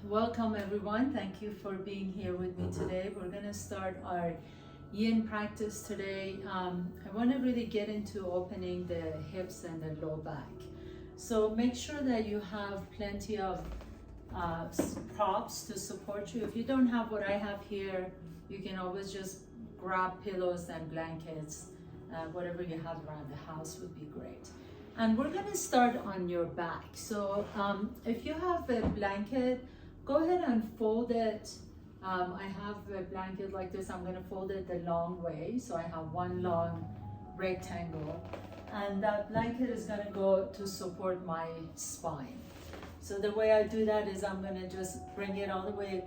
Welcome everyone. Thank you for being here with me today. We're going to start our yin practice today. I want to really get into opening the hips and the low back. So make sure that you have plenty of props to support you. If you don't have what I have here, you can always just grab pillows and blankets. Whatever you have around the house would be great. And we're going to start on your back. So if you have a blanket, go ahead and fold it. I have a blanket like this. I'm going to fold it the long way. So I have one long rectangle. And that blanket is going to go to support my spine. So the way I do that is I'm going to just bring it all the way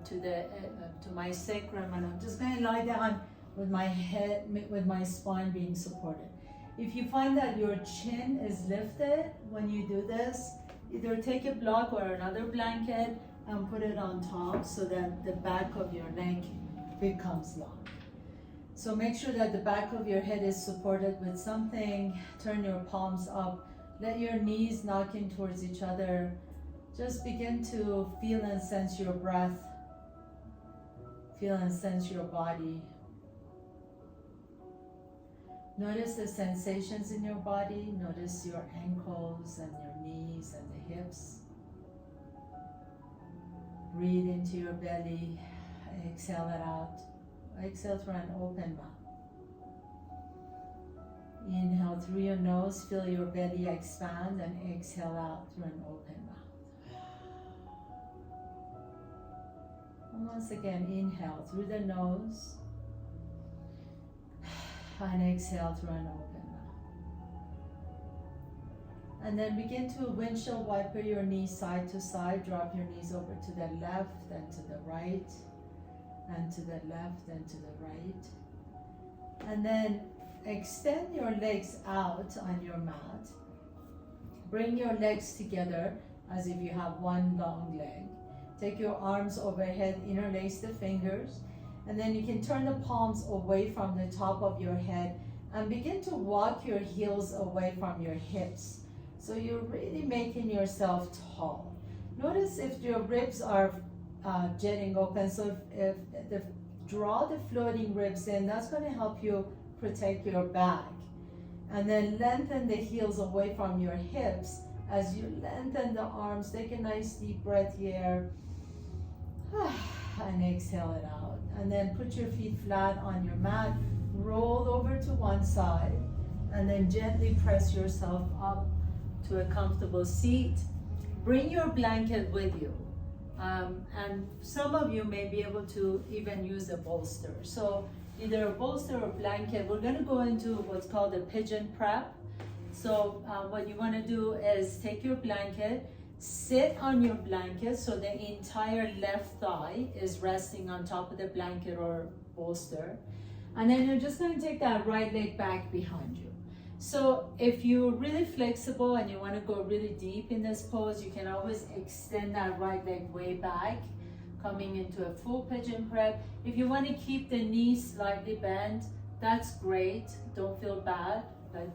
to my sacrum. And I'm just going to lie down with my head, with my spine being supported. If you find that your chin is lifted when you do this, either take a block or another blanket and put it on top so that the back of your neck becomes long. So make sure that the back of your head is supported with something. Turn your palms up. Let your knees knock in towards each other. Just begin to feel and sense your breath. Feel and sense your body. Notice the sensations in your body. Notice your ankles and your knees and the hips. Breathe into your belly. Exhale it out. Exhale through an open mouth. Inhale through your nose. Feel your belly expand and exhale out through an open mouth. And once again, inhale through the nose. And exhale through an open mouth. And then begin to windshield wiper your knees side to side. Drop your knees over to the left and to the right, and to the left and to the right. And then extend your legs out on your mat. Bring your legs together as if you have one long leg. Take your arms overhead, interlace the fingers. And then you can turn the palms away from the top of your head and begin to walk your heels away from your hips. So you're really making yourself tall. Notice if your ribs are jetting open. So if draw the floating ribs in, that's going to help you protect your back. And then lengthen the heels away from your hips. As you lengthen the arms, take a nice deep breath here. And exhale it out. And then put your feet flat on your mat, roll over to one side, and then gently press yourself up to a comfortable seat. Bring your blanket with you. And some of you may be able to even use a bolster. So either a bolster or blanket. We're going to go into what's called a pigeon prep. So what you want to do is take your blanket, sit on your blanket so the entire left thigh is resting on top of the blanket or bolster. And then you're just going to take that right leg back behind you. So if you're really flexible and you want to go really deep in this pose, you can always extend that right leg way back, coming into a full pigeon prep. If you want to keep the knees slightly bent, that's great. Don't feel bad, but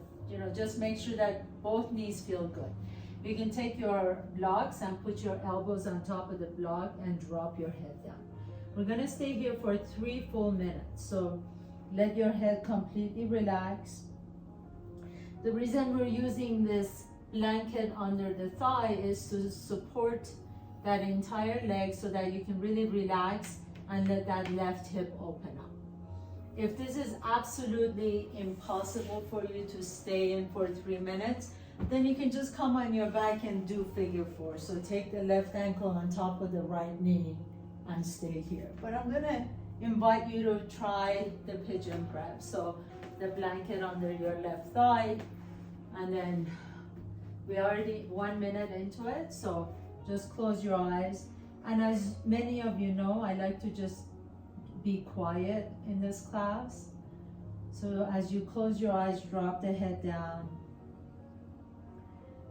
just make sure that both knees feel good. You can take your blocks and put your elbows on top of the block and drop your head down. We're going to stay here for 3 full minutes. So let your head completely relax. The reason we're using this blanket under the thigh is to support that entire leg so that you can really relax and let that left hip open up. If this is absolutely impossible for you to stay in for 3 minutes, then you can just come on your back and do figure 4. So take the left ankle on top of the right knee and stay here. But I'm gonna invite you to try the pigeon prep. So the blanket under your left thigh, and then we're already 1 minute into it. So just close your eyes. And as many of you know, I like to just be quiet in this class. So as you close your eyes, drop the head down.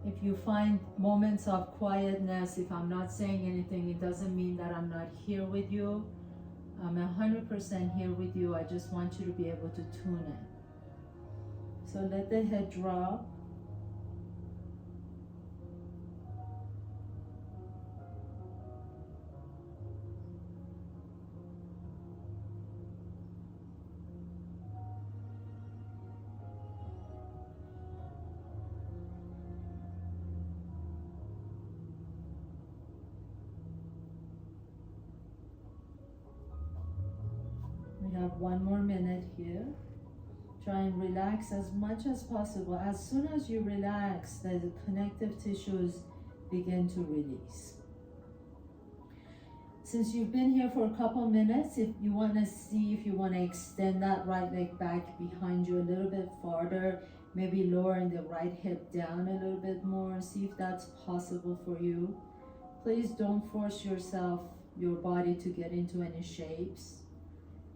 If you find moments of quietness, if I'm not saying anything, it doesn't mean that I'm not here with you. I'm 100% here with you. I just want you to be able to tune in. So let the head drop. have 1 more minute here. Try and relax as much as possible. As soon as you relax, the connective tissues begin to release. Since you've been here for a couple minutes, if you want to see if you want to extend that right leg back behind you a little bit farther, maybe lowering the right hip down a little bit more, see if that's possible for you. Please don't force your body to get into any shapes.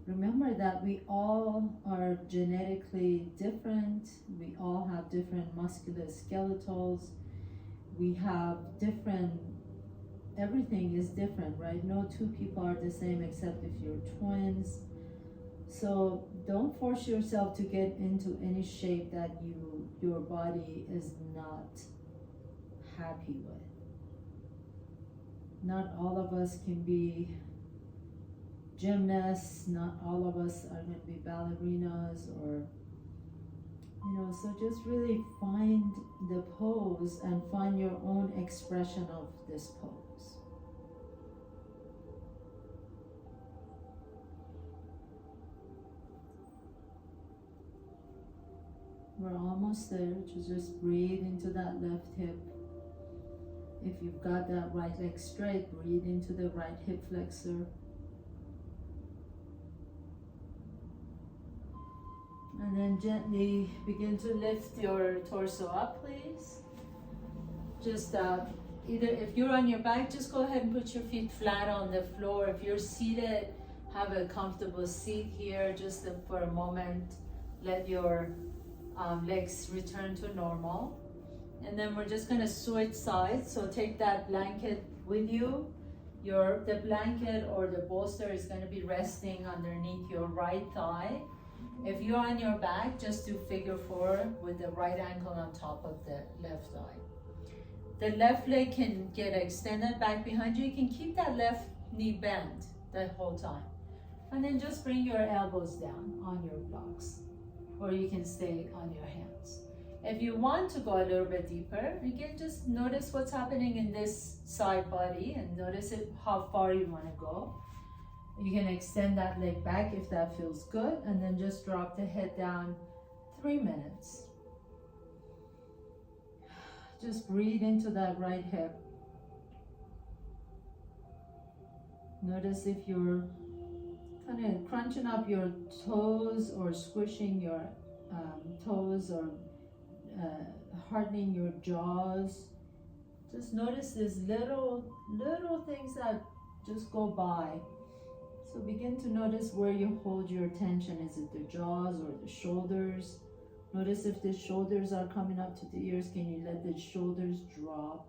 Remember that we all are genetically different. We all have different musculoskeletals. We have different, everything is different, right? No two people are the same except if you're twins. So don't force yourself to get into any shape that your body is not happy with. Not all of us can be gymnasts, not all of us are going to be ballerinas, or so just really find the pose and find your own expression of this pose. We're almost there. Just breathe into that left hip. If you've got that right leg straight, breathe into the right hip flexor. And then gently begin to lift your torso up, please. Just either if you're on your back, just go ahead and put your feet flat on the floor. If you're seated, have a comfortable seat here just for a moment. Let your legs return to normal. And then we're just going to switch sides. So take that blanket with you. The blanket or the bolster is going to be resting underneath your right thigh. If you're on your back, just do figure four with the right ankle on top of the left thigh. The left leg can get extended back behind you. You can keep that left knee bent the whole time. And then just bring your elbows down on your blocks, or you can stay on your hands. If you want to go a little bit deeper, again, just notice what's happening in this side body and notice how far you want to go. You can extend that leg back if that feels good, and then just drop the head down 3 minutes. Just breathe into that right hip. Notice if you're kind of crunching up your toes or squishing your toes or hardening your jaws. Just notice these little things that just go by. So begin to notice where you hold your attention. Is it the jaws or the shoulders? Notice if the shoulders are coming up to the ears, can you let the shoulders drop?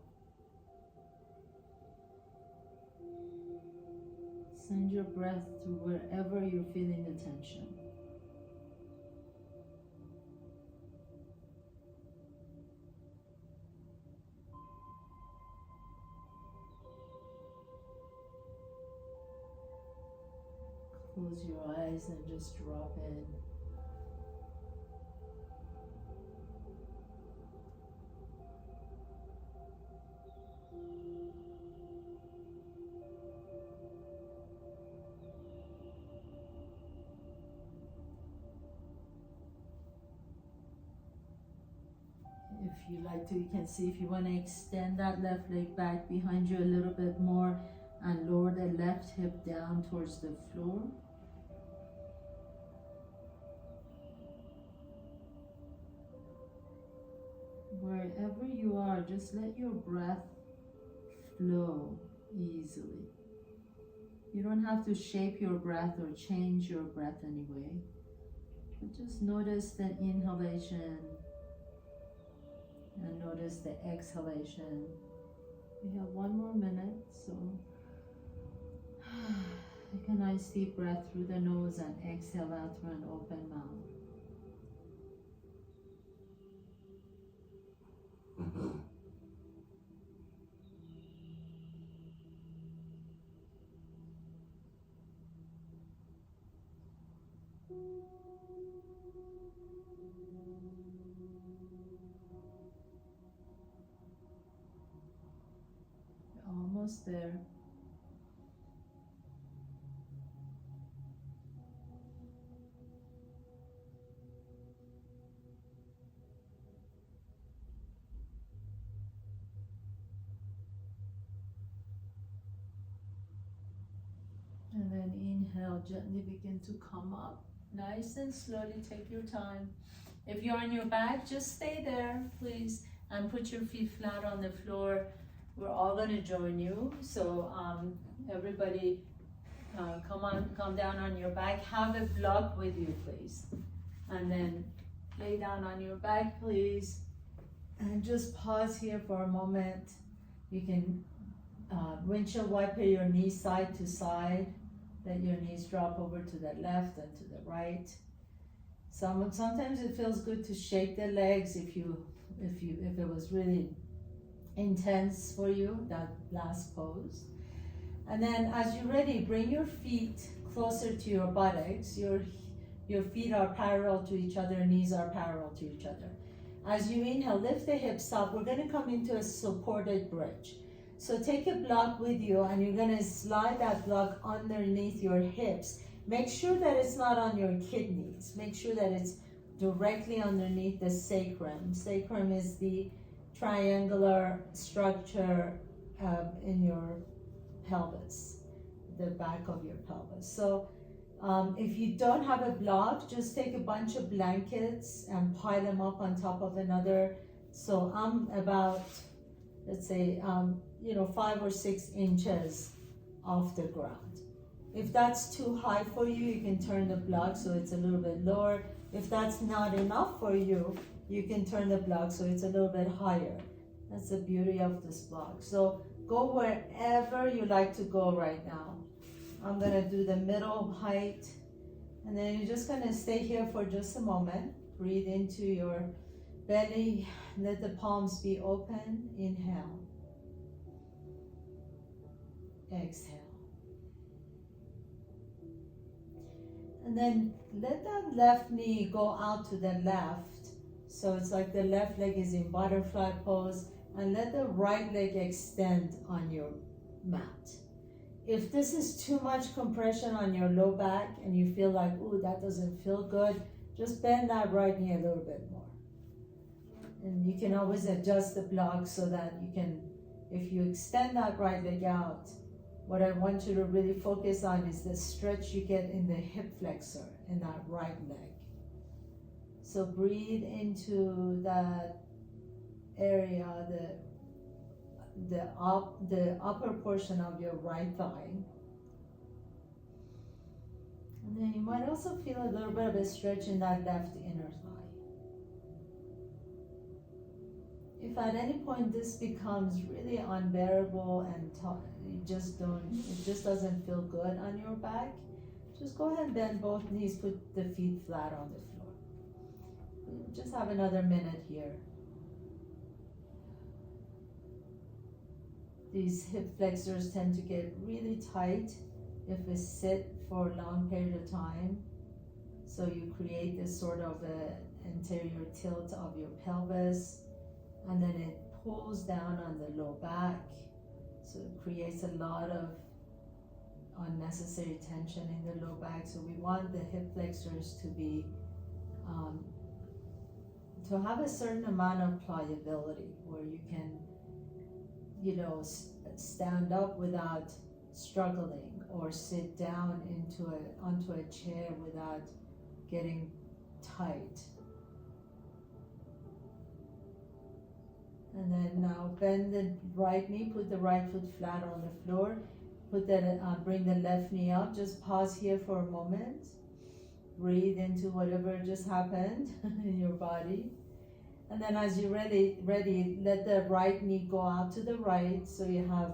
Send your breath to wherever you're feeling the tension. Close your eyes and just drop in. If you like to, you can see if you want to extend that left leg back behind you a little bit more and lower the left hip down towards the floor. Wherever you are, just let your breath flow easily. You don't have to shape your breath or change your breath anyway. But just notice the inhalation and notice the exhalation. We have 1 more minute, so take a nice deep breath through the nose and exhale out through an open mouth. Almost there. And inhale, gently begin to come up. Nice and slowly, take your time. If you're on your back, just stay there, please. And put your feet flat on the floor. We're all gonna join you. So everybody come down on your back. Have a block with you, please. And then lay down on your back, please. And just pause here for a moment. You can windshield wiper your knees side to side. Let your knees drop over to the left and to the right. Sometimes it feels good to shake the legs if it was really intense for you, that last pose. And then as you're ready, bring your feet closer to your buttocks. Your feet are parallel to each other, knees are parallel to each other. As you inhale, lift the hips up. We're gonna come into a supported bridge. So take a block with you and you're gonna slide that block underneath your hips. Make sure that it's not on your kidneys. Make sure that it's directly underneath the sacrum. Sacrum is the triangular structure in your pelvis, the back of your pelvis. So if you don't have a block, just take a bunch of blankets and pile them up on top of another. So I'm about, let's say, 5 or 6 inches off the ground. If that's too high for you, you can turn the block so it's a little bit lower. If that's not enough for you, you can turn the block so it's a little bit higher. That's the beauty of this block. So go wherever you like to go right now. I'm gonna do the middle height, and then you're just gonna stay here for just a moment. Breathe into your belly, let the palms be open. Inhale. Exhale. And then let that left knee go out to the left. So it's like the left leg is in butterfly pose, and let the right leg extend on your mat. If this is too much compression on your low back and you feel like, ooh, that doesn't feel good, just bend that right knee a little bit more. And you can always adjust the block so that you can, if you extend that right leg out, what I want you to really focus on is the stretch you get in the hip flexor in that right leg. So breathe into that area, the upper portion of your right thigh. And then you might also feel a little bit of a stretch in that left inner thigh. If at any point this becomes really unbearable and it just doesn't feel good on your back, just go ahead and bend both knees, put the feet flat on the floor. Just have another minute here. These hip flexors tend to get really tight if we sit for a long period of time. So you create this sort of anterior tilt of your pelvis, and then it pulls down on the low back. So it creates a lot of unnecessary tension in the low back. So we want the hip flexors to be, to have a certain amount of pliability where you can, stand up without struggling, or sit down onto a chair without getting tight. And then now bend the right knee, put the right foot flat on the floor, bring the left knee up. Just pause here for a moment. Breathe into whatever just happened in your body. And then as you're ready, let the right knee go out to the right, so you have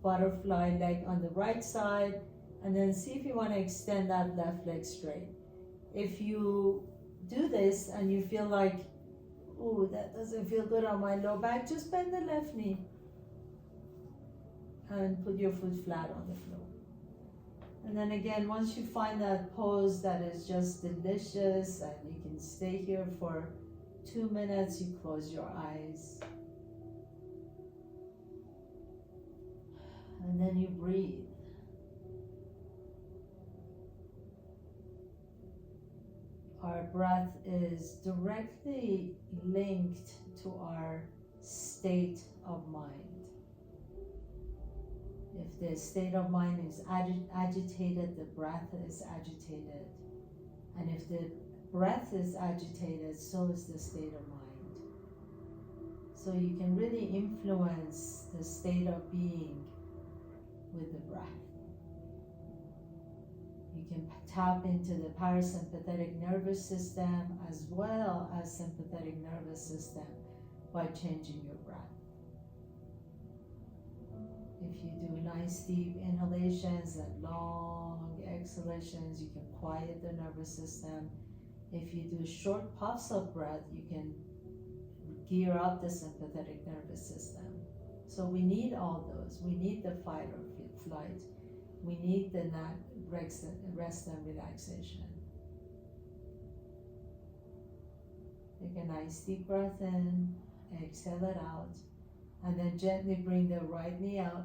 butterfly leg on the right side, and then see if you want to extend that left leg straight. If you do this and you feel like, ooh, that doesn't feel good on my low back, just bend the left knee and put your foot flat on the floor. And then again, once you find that pose that is just delicious and you can stay here for 2 minutes, you close your eyes. And then you breathe. Our breath is directly linked to our state of mind. If the state of mind is agitated, the breath is agitated. And if the breath is agitated, so is the state of mind. So you can really influence the state of being with the breath. You can tap into the parasympathetic nervous system as well as sympathetic nervous system by changing your breath. If you do nice deep inhalations and long exhalations, you can quiet the nervous system. If you do short puffs of breath, you can gear up the sympathetic nervous system. So we need all those. We need the fight or flight. We need the rest and relaxation. Take a nice deep breath in, exhale it out, and then gently bring the right knee out,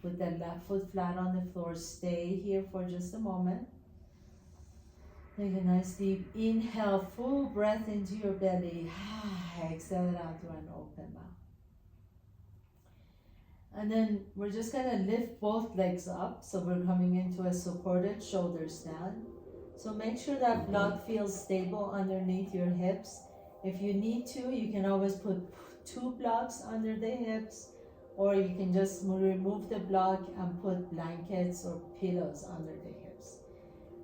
put the left foot flat on the floor, stay here for just a moment. Take a nice deep inhale, full breath into your belly, exhale it out through an open mouth. And then we're just gonna lift both legs up, so we're coming into a supported shoulder stand. So make sure that blood feels stable underneath your hips. If you need to, you can always put 2 blocks under the hips, or you can just remove the block and put blankets or pillows under the hips.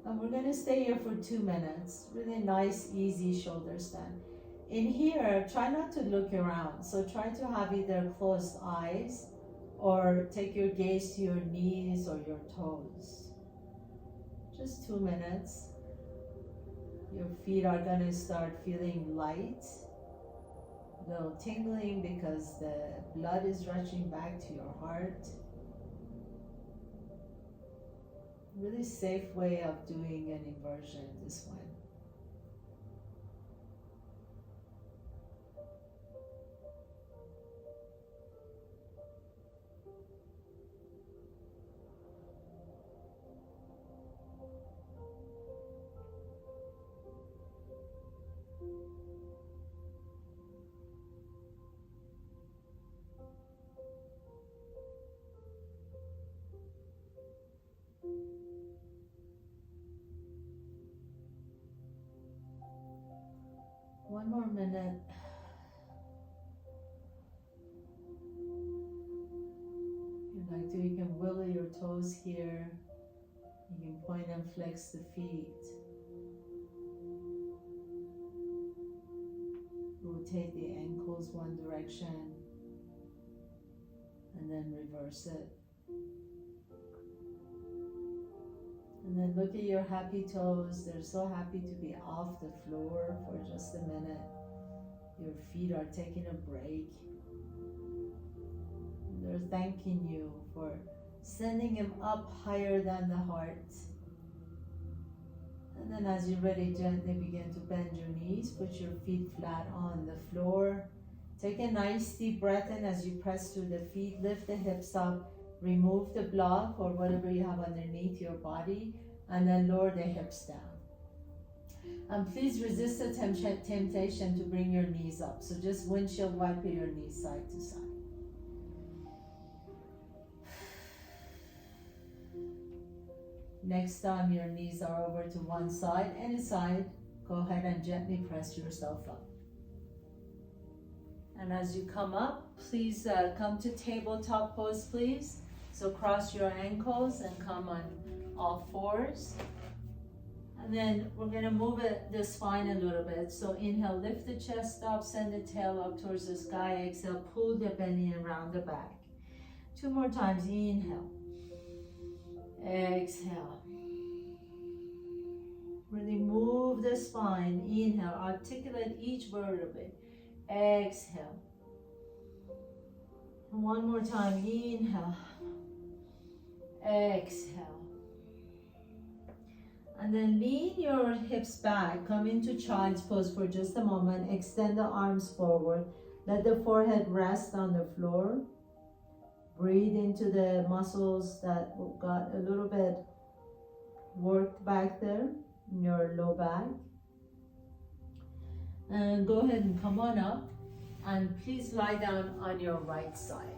And we're gonna stay here for 2 minutes. Really nice, easy shoulder stand. In here, try not to look around. So try to have either closed eyes or take your gaze to your knees or your toes. Just 2 minutes. Your feet are gonna start feeling light, a little tingling because the blood is rushing back to your heart. Really safe way of doing an inversion, this one. One more minute. If you like to, you can wiggle your toes here. You can point and flex the feet. Rotate the ankles one direction and then reverse it. And then look at your happy toes. They're so happy to be off the floor for just a minute. Your feet are taking a break. They're thanking you for sending them up higher than the heart. And then as you're ready, gently begin to bend your knees. Put your feet flat on the floor. Take a nice deep breath in as you press through the feet. Lift the hips up. Remove the block or whatever you have underneath your body, and then lower the hips down. And please resist the temptation to bring your knees up. So just windshield wiper your knees side to side. Next time your knees are over to one side, any side, go ahead and gently press yourself up. And as you come up, please come to tabletop pose, please. So cross your ankles and come on all fours. And then we're gonna move the spine a little bit. So inhale, lift the chest up, send the tail up towards the sky. Exhale, pull the belly around the back. 2 more times, inhale. Exhale. Really move the spine. Inhale, articulate each vertebrae. Exhale. And 1 more time, inhale. Exhale. And then lean your hips back. Come into child's pose for just a moment. Extend the arms forward. Let the forehead rest on the floor. Breathe into the muscles that got a little bit worked back there in your low back. And go ahead and come on up. And please lie down on your right side.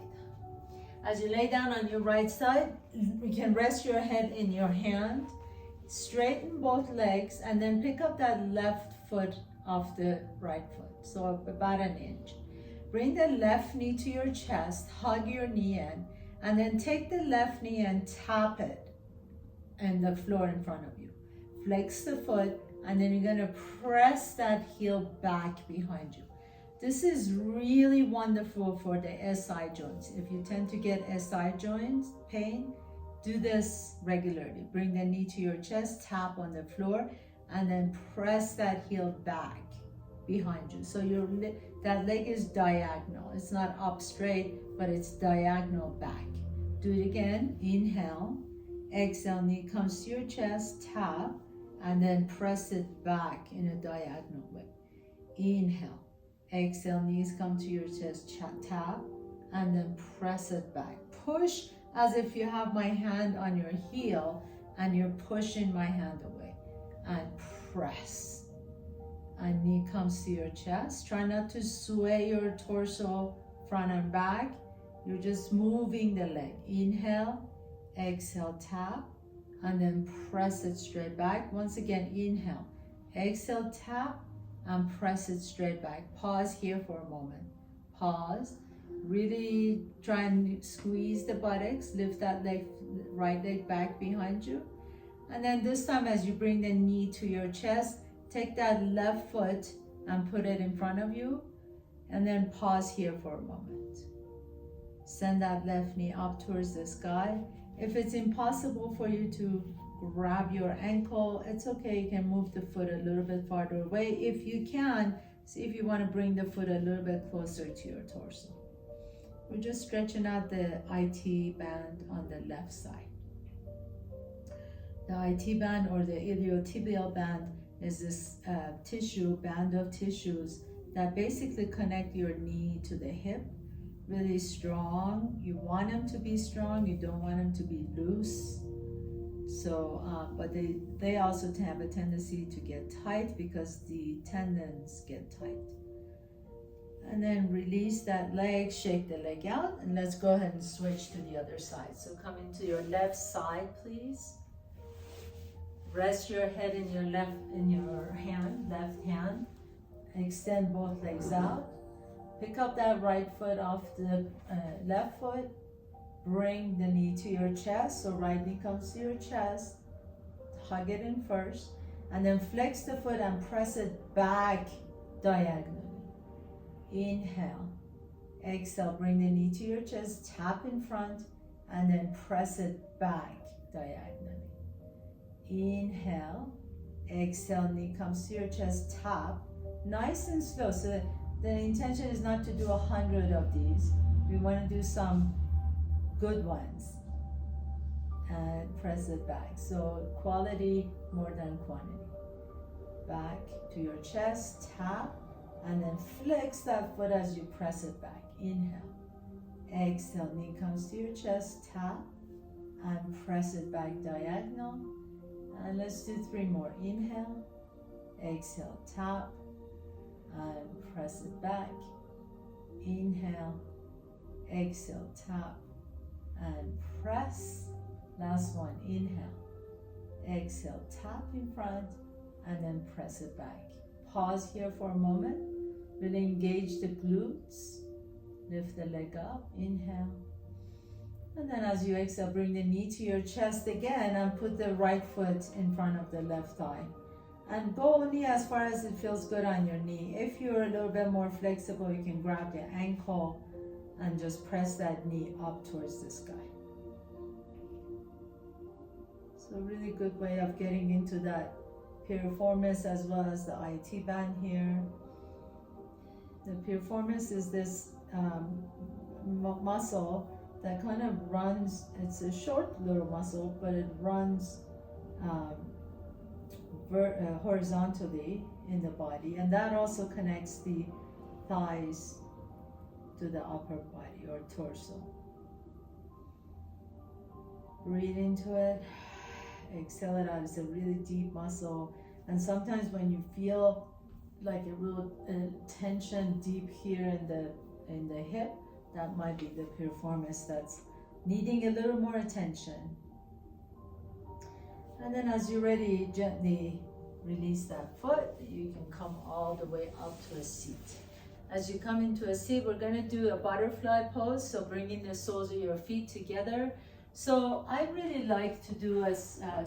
As you lay down on your right side, you can rest your head in your hand, straighten both legs, and then pick up that left foot off the right foot, so about an inch. Bring the left knee to your chest, hug your knee in, and then take the left knee and tap it on the floor in front of you. Flex the foot, and then you're gonna press that heel back behind you. This is really wonderful for the SI joints. If you tend to get SI joints pain, do this regularly. Bring the knee to your chest, tap on the floor, and then press that heel back behind you. So that leg is diagonal. It's not up straight, but it's diagonal back. Do it again. Inhale. Exhale, knee comes to your chest, tap, and then press it back in a diagonal way. Inhale. Exhale, knees come to your chest, tap, and then press it back. Push as if you have my hand on your heel and you're pushing my hand away. And press. And knee comes to your chest. Try not to sway your torso front and back. You're just moving the leg. Inhale, exhale, tap, and then press it straight back. Once again, inhale, exhale, tap, and press it straight back. Pause here for a moment. Pause. Really try and squeeze the buttocks. Lift that leg, right leg back behind you. And then this time, as you bring the knee to your chest, take that left foot and put it in front of you. And then pause here for a moment. Send that left knee up towards the sky. If it's impossible for you to grab your ankle, it's okay. You can move the foot a little bit farther away. If you can, see if you want to bring the foot a little bit closer to your torso. We're just stretching out the IT band on the left side. The IT band, or the iliotibial band, is this band of tissues that basically connect your knee to the hip. Really strong. You want them to be strong. You don't want them to be loose. So, but they also have a tendency to get tight because the tendons get tight. And then release that leg, shake the leg out, and let's go ahead and switch to the other side. So come into your left side, please. Rest your head in your left hand. Extend both legs out. Pick up that right foot off the left foot. Bring the knee to your chest. So right knee comes to your chest. Hug it in first. And then flex the foot and press it back diagonally. Inhale. Exhale. Bring the knee to your chest. Tap in front. And then press it back diagonally. Inhale. Exhale. Knee comes to your chest. Tap. Nice and slow. So the intention is not to do 100 of these. We want to do some good ones. And press it back. So quality more than quantity. Back to your chest, tap, and then flex that foot as you press it back. Inhale. Exhale, knee comes to your chest, tap, and press it back diagonal. And let's do 3 more. Inhale, exhale, tap, and press it back. Inhale, exhale, tap, and press. Last one. Inhale, exhale, tap in front, and then press it back. Pause here for a moment. Really engage the glutes. Lift the leg up. Inhale. And then as you exhale, bring the knee to your chest again and put the right foot in front of the left thigh. And go only as far as it feels good on your knee. If you're a little bit more flexible, you can grab the ankle and just press that knee up towards the sky. So a really good way of getting into that piriformis as well as the IT band here. The piriformis is this muscle that kind of runs, it's a short little muscle, but it runs horizontally in the body, and that also connects the thighs to the upper body or torso. Breathe into it, exhale it out. It's a really deep muscle, and sometimes when you feel like a real tension deep here in the hip, that might be the piriformis that's needing a little more attention. And then as you're ready, gently release that foot. You can come all the way up to a seat. As you come into a seat, we're gonna do a butterfly pose. So bringing the soles of your feet together. So I really like to do a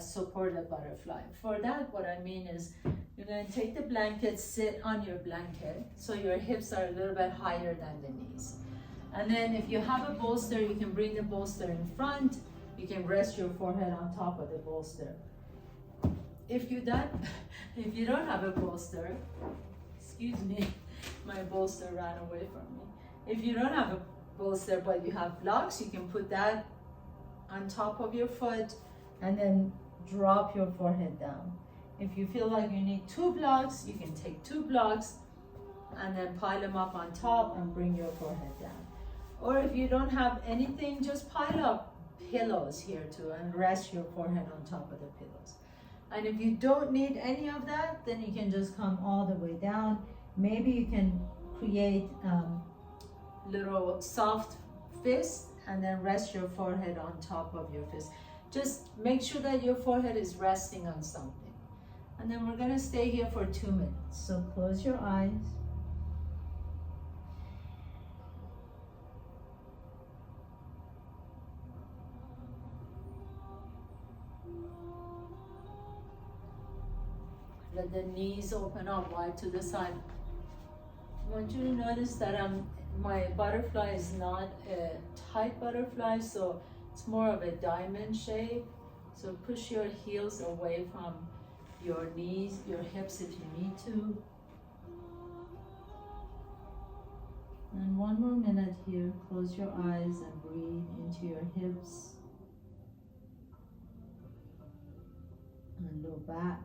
supported butterfly. For that, what I mean is you're going to take the blanket, sit on your blanket, so your hips are a little bit higher than the knees. And then if you have a bolster, you can bring the bolster in front. You can rest your forehead on top of the bolster. If you don't have a bolster, excuse me, my bolster ran away from me. If you don't have a bolster but you have blocks, you can put that on top of your foot and then drop your forehead down. If you feel like you need 2 blocks, you can take 2 blocks and then pile them up on top and bring your forehead down. Or if you don't have anything, just pile up pillows here too and rest your forehead on top of the pillows. And if you don't need any of that, then you can just come all the way down. Maybe you can create little soft fists and then rest your forehead on top of your fist. Just make sure that your forehead is resting on something. And then we're gonna stay here for 2 minutes. So close your eyes. Let the knees open up wide to the side. I want you to notice that my butterfly is not a tight butterfly, so it's more of a diamond shape. So push your heels away from your knees, your hips if you need to. And 1 more minute here. Close your eyes and breathe into your hips. And low back,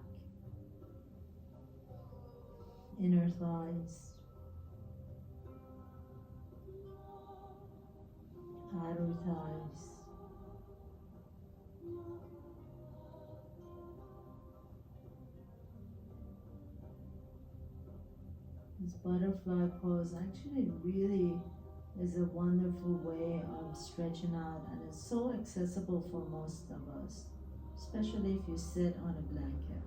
inner thighs, outer thighs, this butterfly pose actually really is a wonderful way of stretching out, and it's so accessible for most of us, especially if you sit on a blanket.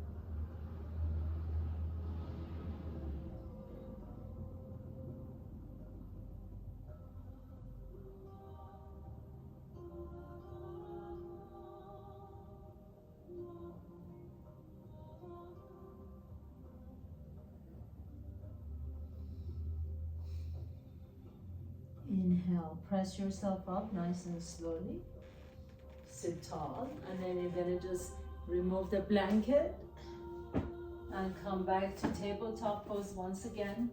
Inhale, press yourself up nice and slowly. Sit tall, and then you're gonna just remove the blanket and come back to tabletop pose once again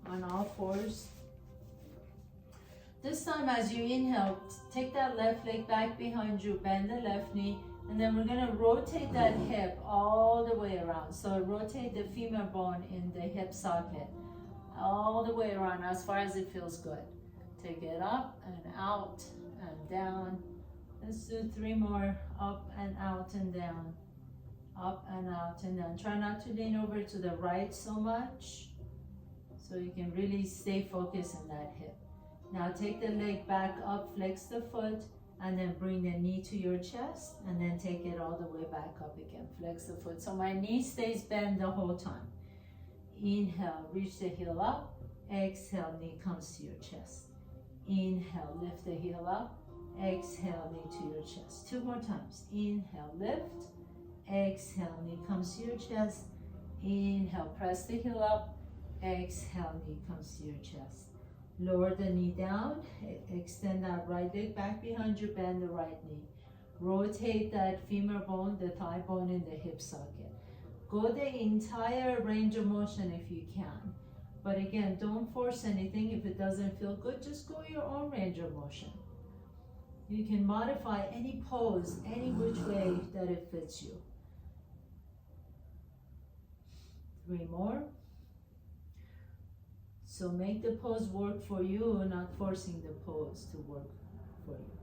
on all fours. This time as you inhale, take that left leg back behind you, bend the left knee, and then we're gonna rotate that hip all the way around. So rotate the femur bone in the hip socket all the way around as far as it feels good. Take it up and out and down. Let's do 3 more, up and out and down. Up and out and down. Try not to lean over to the right so much, so you can really stay focused in that hip. Now take the leg back up, flex the foot, and then bring the knee to your chest, and then take it all the way back up again. Flex the foot. So my knee stays bent the whole time. Inhale, reach the heel up. Exhale, knee comes to your chest. Inhale, lift the heel up. Exhale, knee to your chest. 2 more times. Inhale, lift. Exhale, knee comes to your chest. Inhale, press the heel up. Exhale, knee comes to your chest. Lower the knee down. Extend that right leg back behind you. Bend the right knee. Rotate that femur bone, the thigh bone in the hip socket. Go the entire range of motion if you can. But again, don't force anything. If it doesn't feel good, just go your own range of motion. You can modify any pose, any which way that it fits you. 3 more. So make the pose work for you, not forcing the pose to work for you.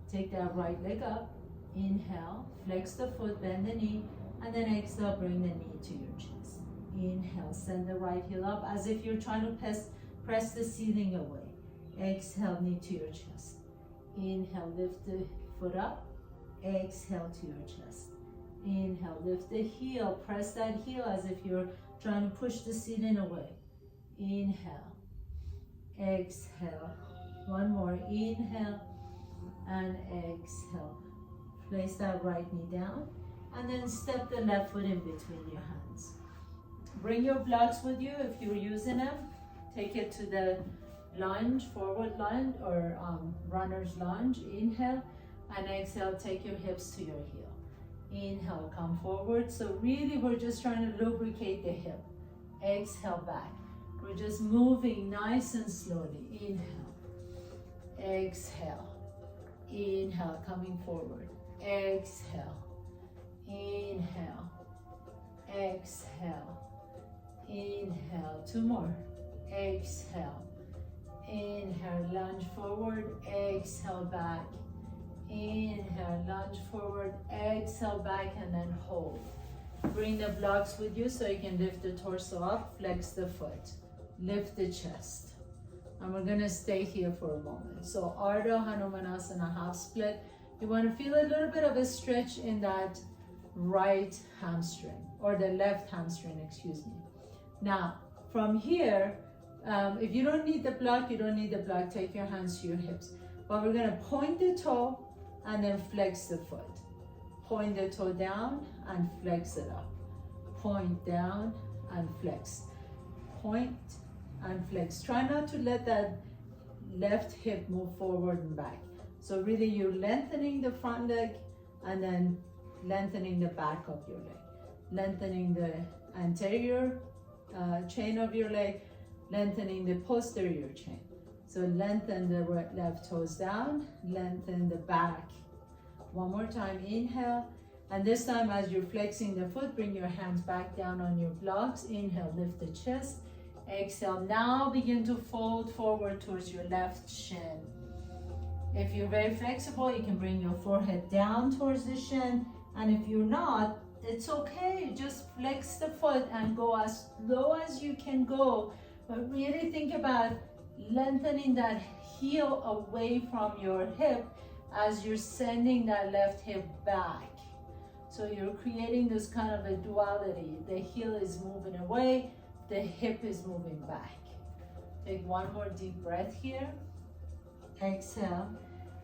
Take that right leg up. Inhale, flex the foot, bend the knee, and then exhale, bring the knee to your chest. Inhale, send the right heel up as if you're trying to press the ceiling away. Exhale, knee to your chest. Inhale, lift the foot up. Exhale to your chest. Inhale, lift the heel. Press that heel as if you're trying to push the ceiling away. Inhale. Exhale. One more. Inhale and exhale. Place that right knee down and then step the left foot in between your hands. Bring your blocks with you if you're using them. Take it to the lunge, forward lunge or runner's lunge. Inhale and exhale. Take your hips to your heel. Inhale, come forward. So really we're just trying to lubricate the hip. Exhale back. We're just moving nice and slowly. Inhale. Exhale. Inhale, coming forward. Exhale. Inhale. Exhale. Inhale. Two more. Exhale. Inhale, lunge forward. Exhale back. Inhale, lunge forward. Exhale back and then hold. Bring the blocks with you so you can lift the torso up. Flex the foot. Lift the chest. And we're going to stay here for a moment. So Ardha Hanumanasana, half split. You want to feel a little bit of a stretch in that right hamstring, or the left hamstring, excuse me. Now, from here, if you don't need the block, you don't need the block. Take your hands to your hips. But we're going to point the toe and then flex the foot. Point the toe down and flex it up. Point down and flex. Point and flex. Try not to let that left hip move forward and back. So really you're lengthening the front leg and then lengthening the back of your leg. Lengthening the anterior chain of your leg, lengthening the posterior chain. So lengthen the left toes down, lengthen the back. One more time, inhale. And this time as you're flexing the foot, bring your hands back down on your blocks. Inhale, lift the chest. Exhale, now begin to fold forward towards your left shin. If you're very flexible, you can bring your forehead down towards the shin. And if you're not, it's okay. Just flex the foot and go as low as you can go. But really think about lengthening that heel away from your hip as you're sending that left hip back. So you're creating this kind of a duality. The heel is moving away, the hip is moving back. Take one more deep breath here. Exhale,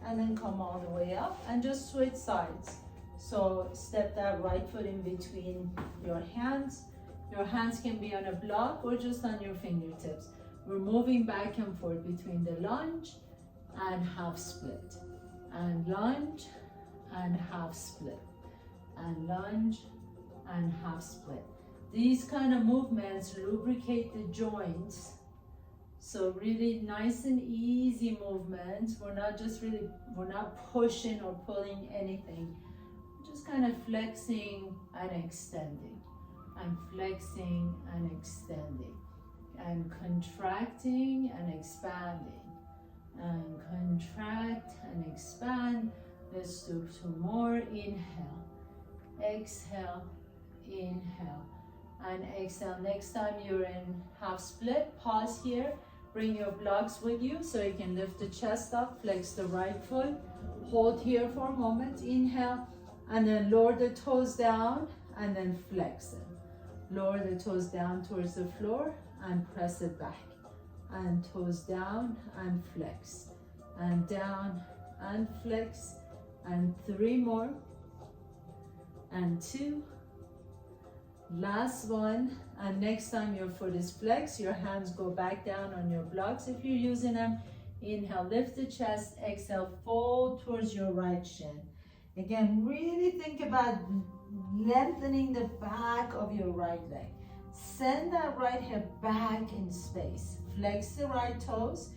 and then come all the way up and just switch sides. So step that right foot in between your hands. Your hands can be on a block or just on your fingertips. We're moving back and forth between the lunge and half split. And lunge and half split. And lunge and half split. These kind of movements lubricate the joints. So really nice and easy movements. We're not pushing or pulling anything. We're just kind of flexing and extending. And flexing and extending. And contracting and expanding. And contract and expand. Let's do two more. Inhale. Exhale. Inhale. And exhale. Next time you're in half split, pause here. Bring your blocks with you so you can lift the chest up, flex the right foot. Hold here for a moment. Inhale. And then lower the toes down and then flex them. Lower the toes down towards the floor and press it back. And toes down and flex. And down and flex. And three more. And two. Last one. And next time your foot is flexed, your hands go back down on your blocks if you're using them. Inhale, lift the chest. Exhale, fold towards your right shin. Again, really think about lengthening the back of your right leg. Send that right hip back in space. Flex the right toes.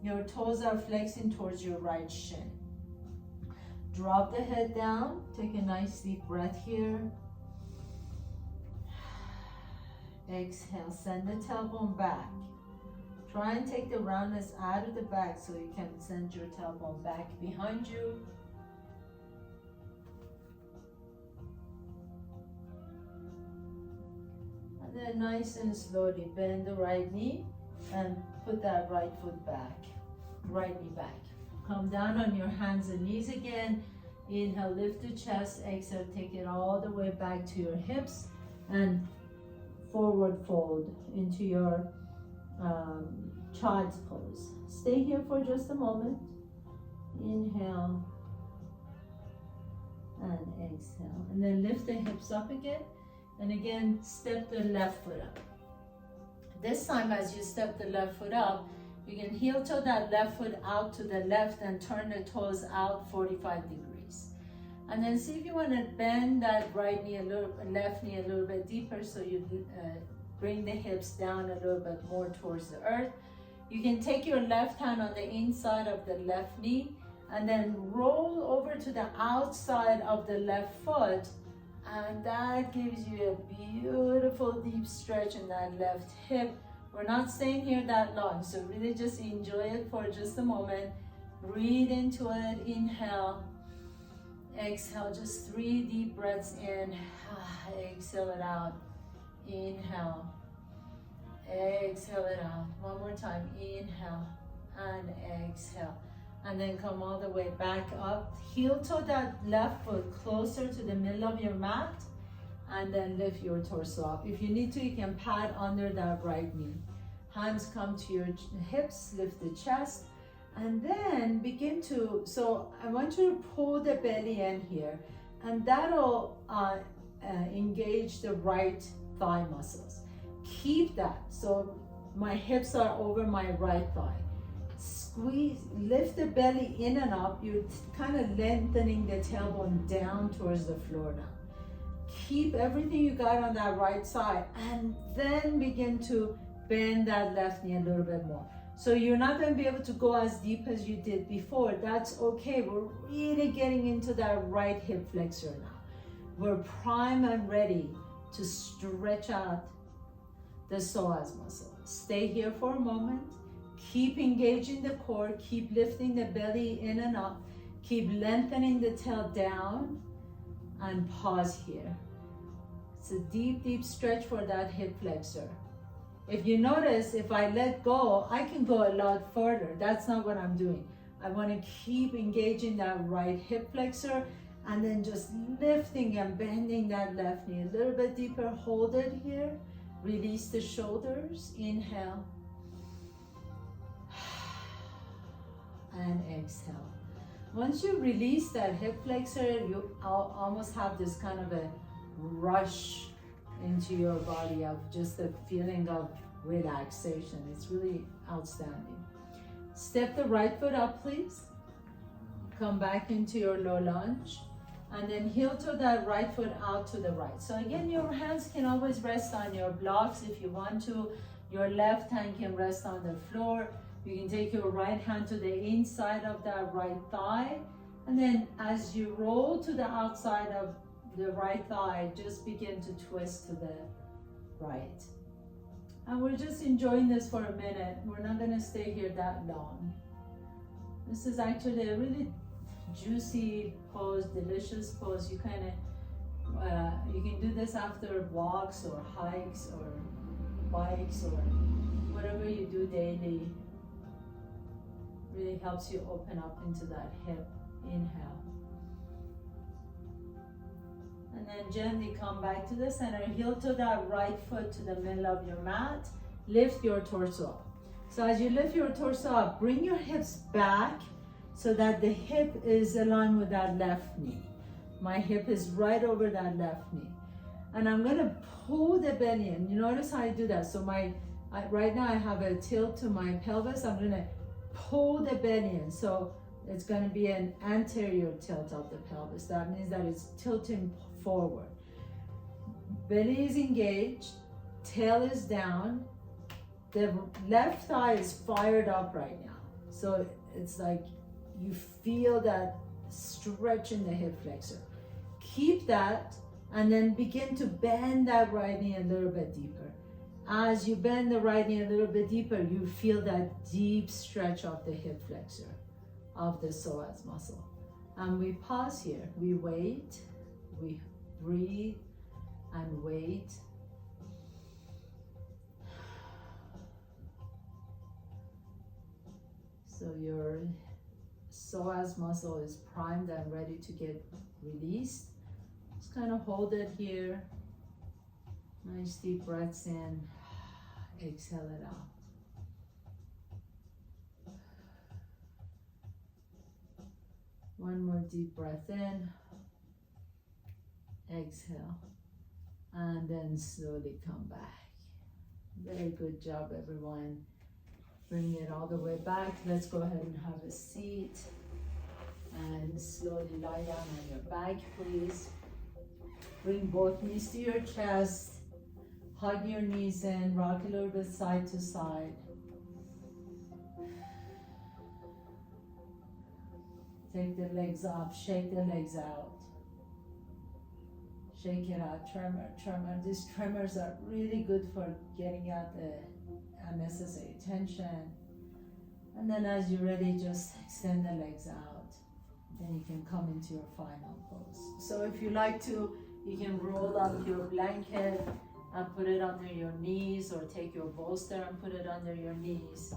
Your toes are flexing towards your right shin. Drop the head down. Take a nice deep breath here. Exhale, send the tailbone back. Try and take the roundness out of the back so you can send your tailbone back behind you. And then nice and slowly bend the right knee and put that right foot back, right knee back. Come down on your hands and knees again. Inhale, lift the chest. Exhale, take it all the way back to your hips and forward fold into your child's pose. Stay here for just a moment. Inhale and exhale. And then lift the hips up again. And again, step the left foot up. This time, as you step the left foot up, you can heel toe that left foot out to the left and turn the toes out 45 degrees. And then see if you want to bend that right knee a little, left knee a little bit deeper, so you bring the hips down a little bit more towards the earth. You can take your left hand on the inside of the left knee and then roll over to the outside of the left foot, and that gives you a beautiful deep stretch in that left hip. We're not staying here that long, so really just enjoy it for just a moment. Breathe into it. Inhale. Exhale. Just 3 deep breaths in. Exhale it out. Inhale. Exhale it out. One more time. Inhale and exhale. And then come all the way back up. Heel toe that left foot closer to the middle of your mat. And then lift your torso up. If you need to, you can pat under that right knee. Hands come to your hips, lift the chest, and then begin to, so I want you to pull the belly in here, and that'll engage the right thigh muscles. Keep that, so my hips are over my right thigh. Squeeze, lift the belly in and up. You're kind of lengthening the tailbone down towards the floor now. Keep everything you got on that right side, and then begin to bend that left knee a little bit more. So you're not going to be able to go as deep as you did before. That's okay. We're really getting into that right hip flexor now. We're prime and ready to stretch out the psoas muscle. Stay here for a moment. Keep engaging the core. Keep lifting the belly in and up. Keep lengthening the tail down, and pause here. It's a deep, deep stretch for that hip flexor. If you notice, if I let go, I can go a lot further. That's not what I'm doing. I want to keep engaging that right hip flexor, and then just lifting and bending that left knee a little bit deeper. Hold it here. Release the shoulders. Inhale. And exhale. Once you release that hip flexor, you almost have this kind of a rush into your body of just a feeling of relaxation. It's really outstanding. Step the right foot up, please. Come back into your low lunge, and then heel toe that right foot out to the right. So again, your hands can always rest on your blocks if you want to. Your left hand can rest on the floor. You can take your right hand to the inside of that right thigh, and then as you roll to the outside of the right thigh, just begin to twist to the right. And we're just enjoying this for a minute. We're not going to stay here that long. This is actually a really juicy pose, delicious pose. You kind of, you can do this after walks or hikes or bikes or whatever you do daily. Really helps you open up into that hip. Inhale. And then gently come back to the center. Heel to that right foot to the middle of your mat. Lift your torso up. So as you lift your torso up, bring your hips back so that the hip is aligned with that left knee. My hip is right over that left knee. And I'm going to pull the belly in. You notice how I do that? So right now I have a tilt to my pelvis. I'm going to pull the belly in. So it's going to be an anterior tilt of the pelvis. That means that it's tilting forward. Belly is engaged, tail is down. The left thigh is fired up right now. So it's like you feel that stretch in the hip flexor. Keep that, and then begin to bend that right knee a little bit deeper. As you bend the right knee a little bit deeper, you feel that deep stretch of the hip flexor of the psoas muscle. And we pause here. We wait, we breathe and wait. So your psoas muscle is primed and ready to get released. Just kind of hold it here. Nice deep breaths in. Exhale it out. One more deep breath in. Exhale. And then slowly come back. Very good job, everyone. Bring it all the way back. Let's go ahead and have a seat. And slowly lie down on your back, please. Bring both knees to your chest. Hug your knees in. Rock a little bit side to side. Take the legs up. Shake the legs out. Shake it out. Tremor, tremor. These tremors are really good for getting out the unnecessary tension. And then as you're ready, just extend the legs out. Then you can come into your final pose. So if you like to, you can roll up your blanket and put it under your knees, or take your bolster and put it under your knees.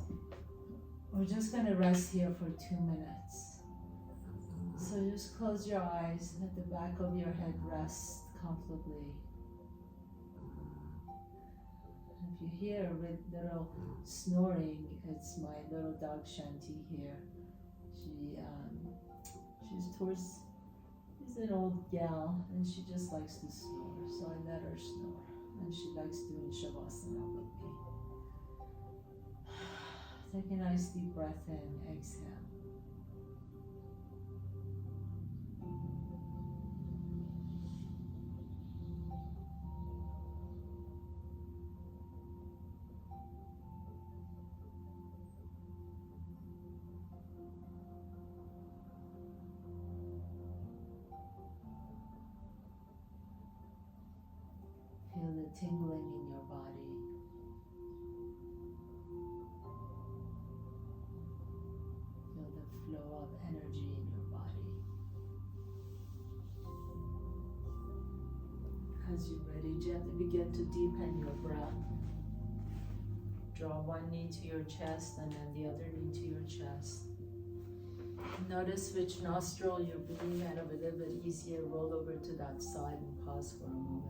We're just gonna rest here for 2 minutes. So just close your eyes, let the back of your head rest comfortably. If you hear a little snoring, it's my little dog Shanti here. She's an old gal and she just likes to snore, so I let her snore. And she likes doing Shavasana with me. Take a nice deep breath in, exhale. Feel the tingling in your body. Feel the flow of energy in your body. As you're ready, gently begin to deepen your breath. Draw one knee to your chest and then the other knee to your chest. Notice which nostril you're breathing out of a little bit easier. Roll over to that side and pause for a moment.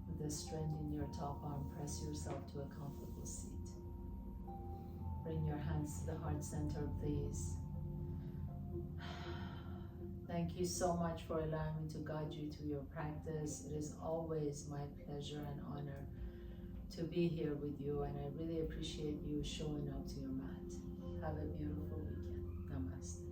With the strength in your top arm, press yourself to a comfortable seat. Bring your hands to the heart center, please. Thank you so much for allowing me to guide you through your practice. It is always my pleasure and honor to be here with you, and I really appreciate you showing up to your mat. Have a beautiful weekend. Namaste.